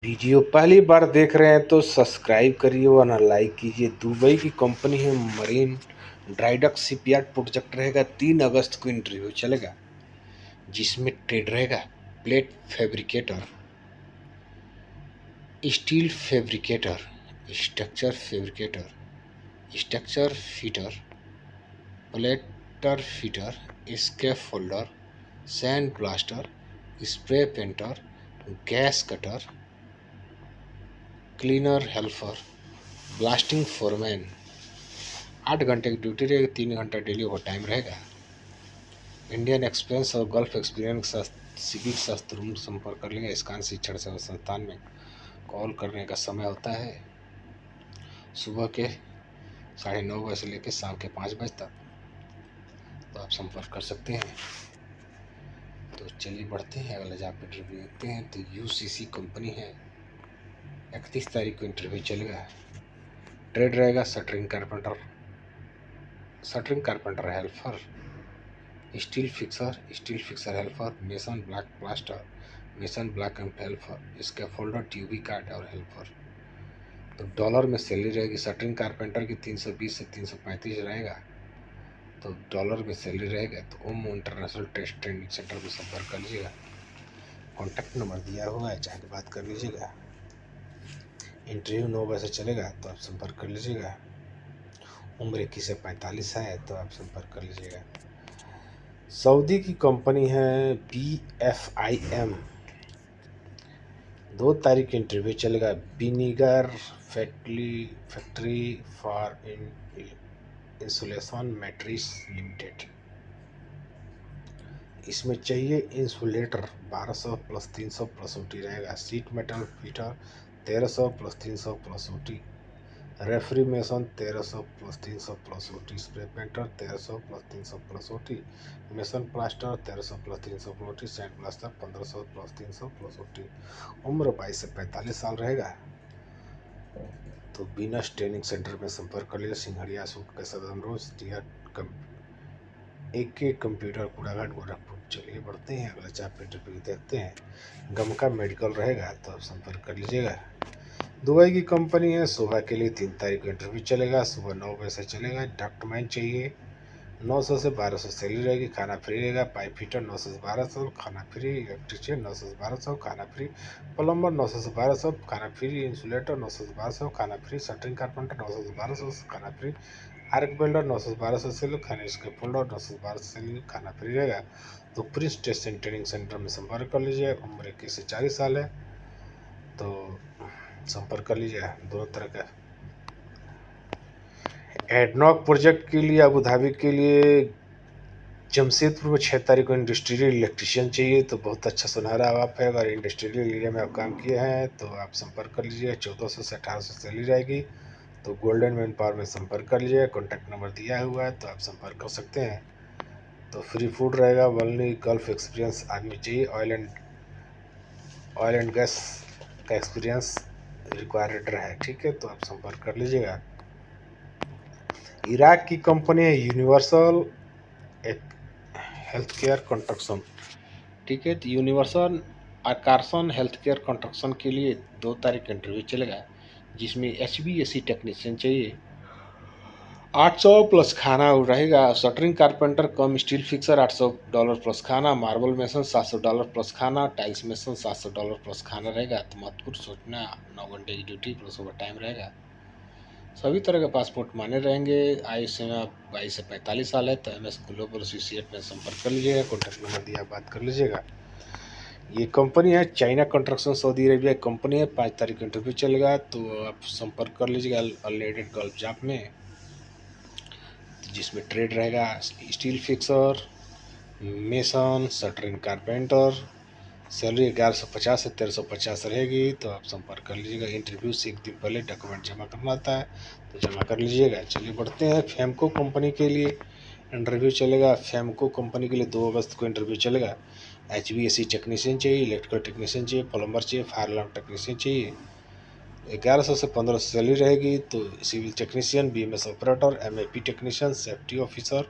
Video पहली बार देख रहे हैं तो सब्सक्राइब करिए वरना लाइक कीजिए। दुबई की कंपनी है मरीन ड्राइडक शिपयार्ड प्रोजेक्ट रहेगा। 3 अगस्त को इंटरव्यू चलेगा जिसमें ट्रेड रहेगा plate fabricator, steel fabricator, structure fabricator, structure fitter, plater fitter, scaffolder, sand blaster, spray painter, gas cutter, cleaner helper, blasting foreman. 8 घंटे की ड्यूटी रहेगी, 3 घंटा डेली ओवर टाइम रहेगा। इंडियन एक्सपीरियंस और गल्फ एक्सपीरियंस सिविल शास्त्र room संपर्क कर लेंगे। स्कान शिक्षण सेवा संस्थान में कॉल करने का समय होता है सुबह के 9:30 बजे से लेकर शाम के 5 बजे तक, तो आप संपर्क कर सकते हैं। तो चलिए बढ़ते हैं, अगला जॉब इंटरव्यू देखते हैं। तो यूसीसी कंपनी है, 31 तारीख को इंटरव्यू चलेगा। ट्रेड रहेगा shuttering carpenter helper, steel fixer helper, mason block plaster, mason block and helper, scaffolder, ट्यूबी काट और हेल्पर। तो डॉलर में सैलरी रहेगी। शटरिंग कारपेंटर की 320 से 335 रहेगा, तो डॉलर में सैलरी रहेगा। तो ओम इंटरनेशनल टेस्ट ट्रेनिंग सेंटर में संपर्क कर लीजिएगा। कॉन्टैक्ट नंबर दिया हुआ है, चाहे बात कर लीजिएगा। इंटरव्यू 9 बजे से चलेगा, तो आप संपर्क कर लीजिएगा। उम्र 21 से 45 है, तो आप संपर्क कर लीजिएगा। सऊदी की कंपनी है BFIM, 2 तारीख इंटरव्यू चलेगा। Vinegar factory for insulation matrix limited. इसमें चाहिए इंसुलेटर 1200 प्लस 300 प्लस ओटी रहेगा। Sheet metal fitter 1300 plus 300 plus OT, रेफरी mason 1300 plus 300 plus OT, spray painter 1300 plus 300 plus OT, mason plaster 1300 plus 300 plus OT, sand plaster 1500 plus 300 plus OT. उम्र 22 से 45 साल रहेगा। तो beans training centre में संपर्क कर लीजिए। सिंघड़िया सूख के सदन रोज एक कंप्यूटर कूड़ाघाट गोरखपुर। चलिए बढ़ते हैं, अगला चाप इंटरव्यू देखते हैं। गम का मेडिकल रहेगा, तो आप संपर्क कर लीजिएगा। दुबई की कंपनी है, सुबह के लिए 3 तारीख को इंटरव्यू चलेगा। सुबह 9 बजे से चलेगा। डॉक्यूमेंट चाहिए। 900 से 1200 सैलरी रहेगी, खाना फ्री रहेगा। पाइप फिटर 900 से 1200 खाना फ्री, इलेक्ट्रीशियन 900 से 1200 खाना फ्री, प्लम्बर 900 से 1200 खाना फ्री, इंसुलेटर 900 से 1200 खाना फ्री, शटरिंग कारपेंटर 900 से 1200 खाना फ्री, आर्क वेल्डर 900 से 1200 सैलरी, खाने इसके फोल्डर 900 से 1200 सैलरी, खाना फ्री रहेगा। तो prince test and training centre में संपर्क कर लीजिए। उम्र 21 से 40 साल है, तो संपर्क कर लीजिए। दोनों तरह का एडनॉक प्रोजेक्ट के लिए अबू धाबी के लिए जमशेदपुर में 6 तारीख को इंडस्ट्रियल इलेक्ट्रिशियन चाहिए। तो बहुत अच्छा सुनहरा आप है, अगर इंडस्ट्रियल एरिया में आप काम किए हैं तो आप संपर्क कर लीजिए। 1400 से 1800 सैलरी रहेगी। तो गोल्डन मैन पावर में संपर्क कर लीजिए। कॉन्टैक्ट नंबर दिया हुआ है, तो आप संपर्क कर सकते हैं। तो फ्री फूड रहेगा। ओनली गल्फ एक्सपीरियंस आदमी चाहिए। ऑयल एंड गैस का एक्सपीरियंस रिक्वायर्ड है, ठीक है, तो आप संपर्क कर लीजिएगा। इराक की कंपनी है यूनिवर्सल हेल्थ केयर कंस्ट्रक्शन, ठीक है। तो यूनिवर्सल आकारसन हेल्थ केयर कंस्ट्रक्शन के लिए 2 तारीख इंटरव्यू चलेगा, जिसमें HVAC टेक्नीशियन चाहिए। 800 प्लस खाना रहेगा। शटरिंग कारपेंटर कम स्टील फिक्सर $800 प्लस खाना, मार्बल मेसन $700 प्लस खाना, टाइल्स मेसन $700 प्लस खाना रहेगा। तो महत्वपूर्ण सोचना, 9 घंटे की ड्यूटी प्लस ओवर टाइम रहेगा। सभी तरह के पासपोर्ट मान्य रहेंगे। आयु सीमा 22 से 45 साल है। तो MS ग्लोबल एसोसिएट में संपर्क कर लीजिएगा। कॉन्टैक्ट नंबर दिया, बात कर लीजिएगा। ये कंपनी है China construction, Saudi Arabia company है। 5 तारीख इंटरव्यू चलेगा, तो आप संपर्क कर लीजिएगा अनलिमिटेड गल्फ जॉब में, जिसमें ट्रेड रहेगा steel fixer, mason, shuttering carpenter. Salary 1150 से 1350 रहेगी। तो आप संपर्क कर लीजिएगा। इंटरव्यू से 1 दिन पहले डॉक्यूमेंट जमा करना होता है, तो जमा कर लीजिएगा। चलिए बढ़ते हैं। फेमको कंपनी के लिए इंटरव्यू चलेगा। फेमको कंपनी के लिए 2 अगस्त को इंटरव्यू चलेगा। HVAC टेक्नीशियन चाहिए, इलेक्ट्रिकल टेक्नीशियन चाहिए, प्लम्बर चाहिए, फायर अलार्म टेक्नीशियन चाहिए। 1100 से 1500 सैलरी रहेगी। तो civil technician, BMS operator, MAP technician, safety officer,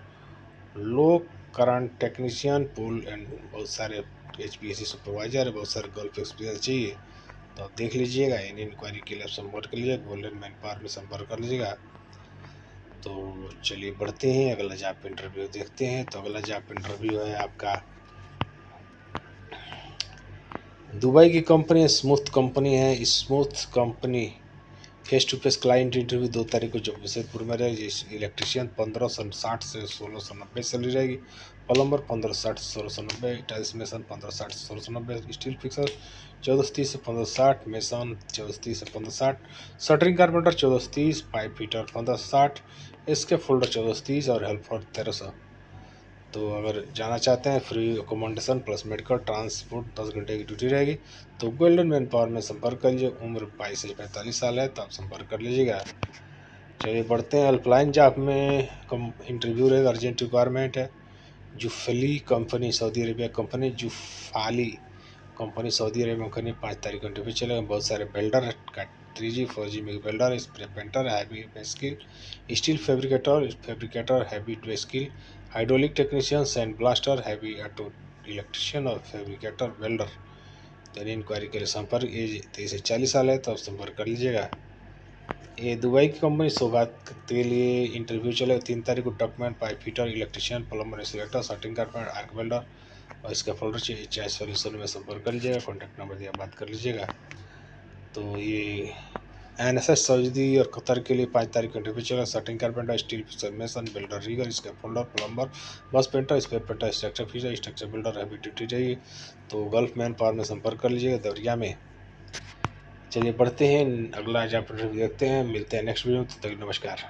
low current technician, pool and बहुत सारे HVAC सुपरवाइजर, बहुत सारे गल्फ एक्सपीरियंस चाहिए। तो आप देख लीजिएगा। इन इंक्वायरी के लिए आप संपर्क कर लीजिएगा, गोल्डन मैन पावर में संपर्क कर लीजिएगा। तो चलिए बढ़ते हैं, अगला जॉब इंटरव्यू देखते हैं। तो अगला जॉब इंटरव्यू है आपका दुबई की कंपनी है, smooth company. Face to face client interview 2 तारीख को जमशेदपुर में रहेगी। इलेक्ट्रिशियन 1560 से 1690 सैलरी रहेगी। प्लम्बर 1560 से 1690, टाइल्स मेसन 1560 से 1690, स्टील फिक्सर 1430 से 1560, मेसन 1430 से 1560, शटरिंग कारपेंटर 1430, पाइप फिटर 1560, इसके फोल्डर 1430 और हेल्पर 1300। तो अगर जाना चाहते हैं, free accommodation plus medical transport 10 घंटे की ड्यूटी रहेगी। तो गोल्डन मैन पावर में संपर्क कर लीजिए। उम्र 22 से 45 साल है, तो आप संपर्क कर लीजिएगा। चलिए बढ़ते हैं, हेल्पलाइन जॉब में कम इंटरव्यू रहेगा। अर्जेंट रिक्वायरमेंट है। जुफली कंपनी सऊदी अरेबिया कंपनी, जुफाली कंपनी सऊदी अरेबिया कंपनी 5 तारीख को इंटरव्यू चलेगा। बहुत सारे बिल्डर, 3G 4G में builder, spray painter, heavy skill, steel fabricator heavy to skill, hydraulic technician, sand blaster, heavy auto electrician और फैब्रिकेटर वेल्डर। तेरी इंक्वायरी के लिए संपर्क, एज 23 से 40 साल है, तो आप संपर्क कर लीजिएगा। ये दुबई की कंपनी सौगात के लिए इंटरव्यू चलेगा 3 तारीख को। Document, pipe fitter, electrician, plumber, installer, shuttering carpenter, arc welder और इसका फोल्डर चाहिए। चाहे सॉल्यूशन में संपर्क कर लीजिएगा, कॉन्टैक्ट नंबर दिया, बात कर लीजिएगा। तो ये NSS सऊदी और कतर के लिए 5 तारीख को इंटरव्यू चलेगा। Shuttering carpenter, steel mason, builder, rigger, इसका फोल्डर, प्लम्बर, बस painter, spray painter, structure fitter, structure builder, heavy duty चाहिए। तो गल्फ मैन पावर में संपर्क कर लीजिएगा, देवरिया में। चलिए बढ़ते हैं, अगला जॉब इंटरव्यू देखते हैं। मिलते हैं नेक्स्ट वीडियो में, तब तक नमस्कार।